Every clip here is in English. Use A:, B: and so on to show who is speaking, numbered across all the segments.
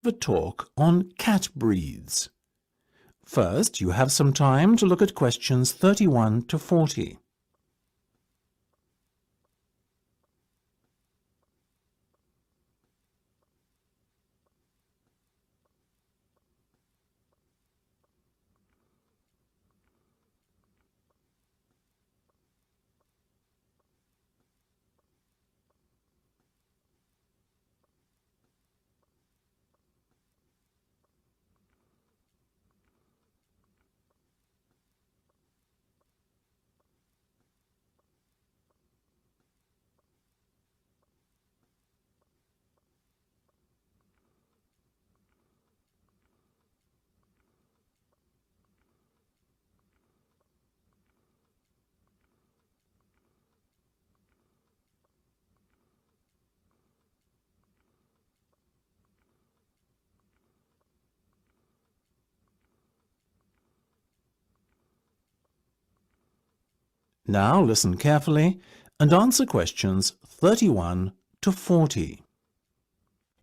A: The talk on cat breeds. First, you have some time to look at questions 31 to 40. Now listen carefully and answer questions 31 to 40.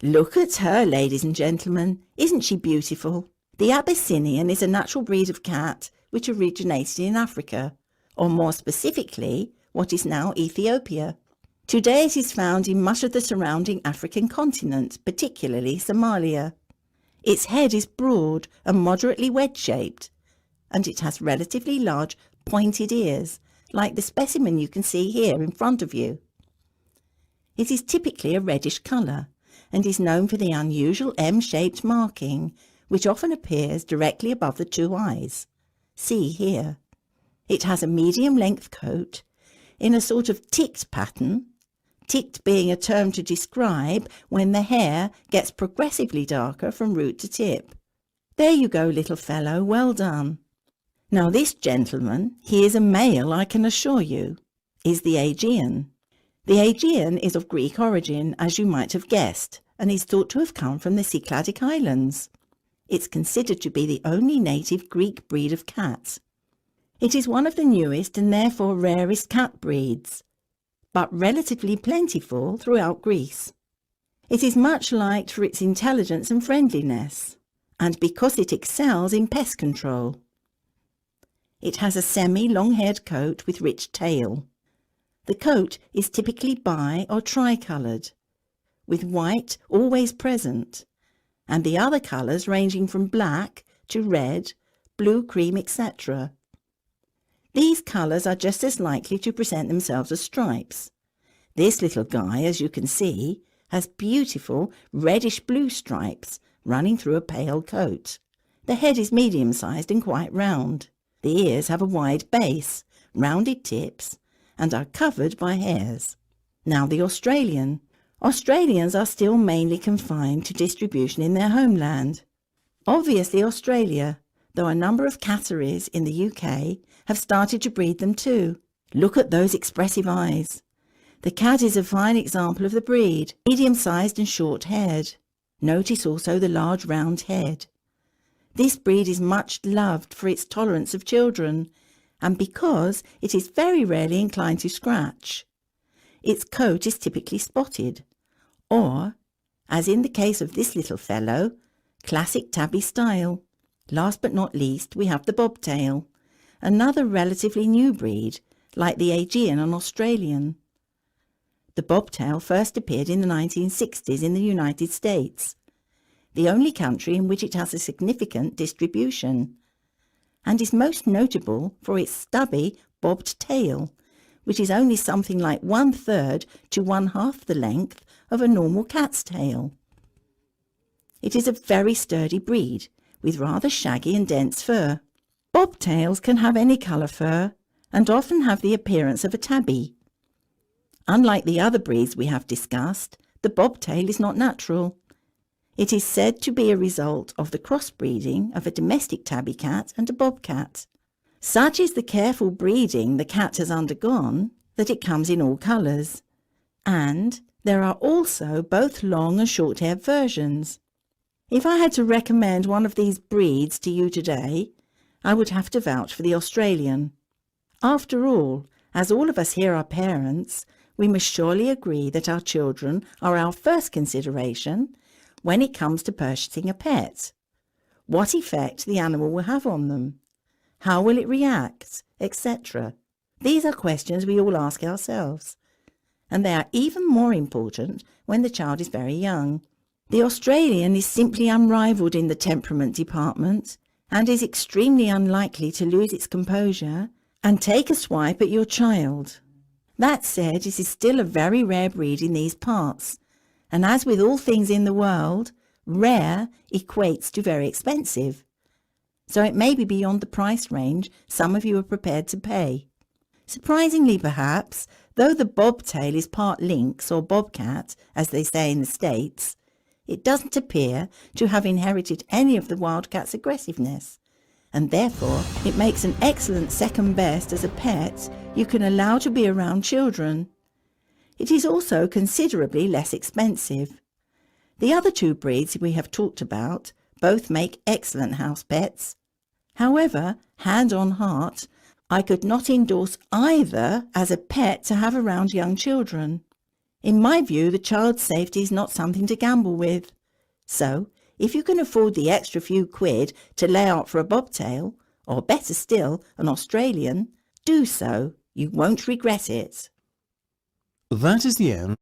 B: Look at her, ladies and gentlemen. Isn't she beautiful? The Abyssinian is a natural breed of cat which originated in Africa, or more specifically, what is now Ethiopia. Today it is found in much of the surrounding African continent, particularly Somalia. Its head is broad and moderately wedge-shaped, and it has relatively large pointed ears, like the specimen you can see here in front of you. It is typically a reddish colour and is known for the unusual M-shaped marking, which often appears directly above the two eyes. See here. It has a medium-length coat in a sort of ticked pattern, ticked being a term to describe when the hair gets progressively darker from root to tip. There you go, little fellow, well done. Now this gentleman, he is a male, I can assure you, is the Aegean. The Aegean is of Greek origin, as you might have guessed, and is thought to have come from the Cycladic Islands. It's considered to be the only native Greek breed of cat. It is one of the newest and therefore rarest cat breeds, but relatively plentiful throughout Greece. It is much liked for its intelligence and friendliness, and because it excels in pest control. It has a semi-long-haired coat with rich tail. The coat is typically bi- or tri-coloured, with white always present, and the other colours ranging from black to red, blue, cream, etc. These colours are just as likely to present themselves as stripes. This little guy, as you can see, has beautiful reddish-blue stripes running through a pale coat. The head is medium-sized and quite round. The ears have a wide base, rounded tips, and are covered by hairs. Now the Australian. Australians are still mainly confined to distribution in their homeland. Obviously Australia, though a number of catteries in the UK have started to breed them too. Look at those expressive eyes. The cat is a fine example of the breed, medium-sized and short-haired. Notice also the large round head. This breed is much loved for its tolerance of children, and because it is very rarely inclined to scratch. Its coat is typically spotted, or, as in the case of this little fellow, classic tabby style. Last but not least, we have the bobtail, another relatively new breed, like the Aegean and Australian. The bobtail first appeared in the 1960s in the United States, the only country in which it has a significant distribution, and is most notable for its stubby, bobbed tail, which is only something like 1/3 to 1/2 the length of a normal cat's tail. It is a very sturdy breed, with rather shaggy and dense fur. Bobtails can have any colour fur, and often have the appearance of a tabby. Unlike the other breeds we have discussed, the bobtail is not natural. It is said to be a result of the crossbreeding of a domestic tabby cat and a bobcat. Such is the careful breeding the cat has undergone that it comes in all colours, and there are also both long and short-haired versions. If I had to recommend one of these breeds to you today, I would have to vouch for the Australian. After all, as all of us here are parents, we must surely agree that our children are our first consideration when it comes to purchasing a pet? What effect the animal will have on them? How will it react, etc.? These are questions we all ask ourselves, and they are even more important when the child is very young. The Australian is simply unrivalled in the temperament department and is extremely unlikely to lose its composure and take a swipe at your child. That said, it is still a very rare breed in these parts, and as with all things in the world, rare equates to very expensive. So it may be beyond the price range some of you are prepared to pay. Surprisingly perhaps, though the bobtail is part lynx or bobcat, as they say in the States, it doesn't appear to have inherited any of the wildcat's aggressiveness, and therefore it makes an excellent second best as a pet you can allow to be around children. It is also considerably less expensive. The other two breeds we have talked about both make excellent house pets. However, hand on heart, I could not endorse either as a pet to have around young children. In my view, the child's safety is not something to gamble with. So, if you can afford the extra few quid to lay out for a bobtail, or better still, an Australian, do so. You won't regret it.
A: That is the end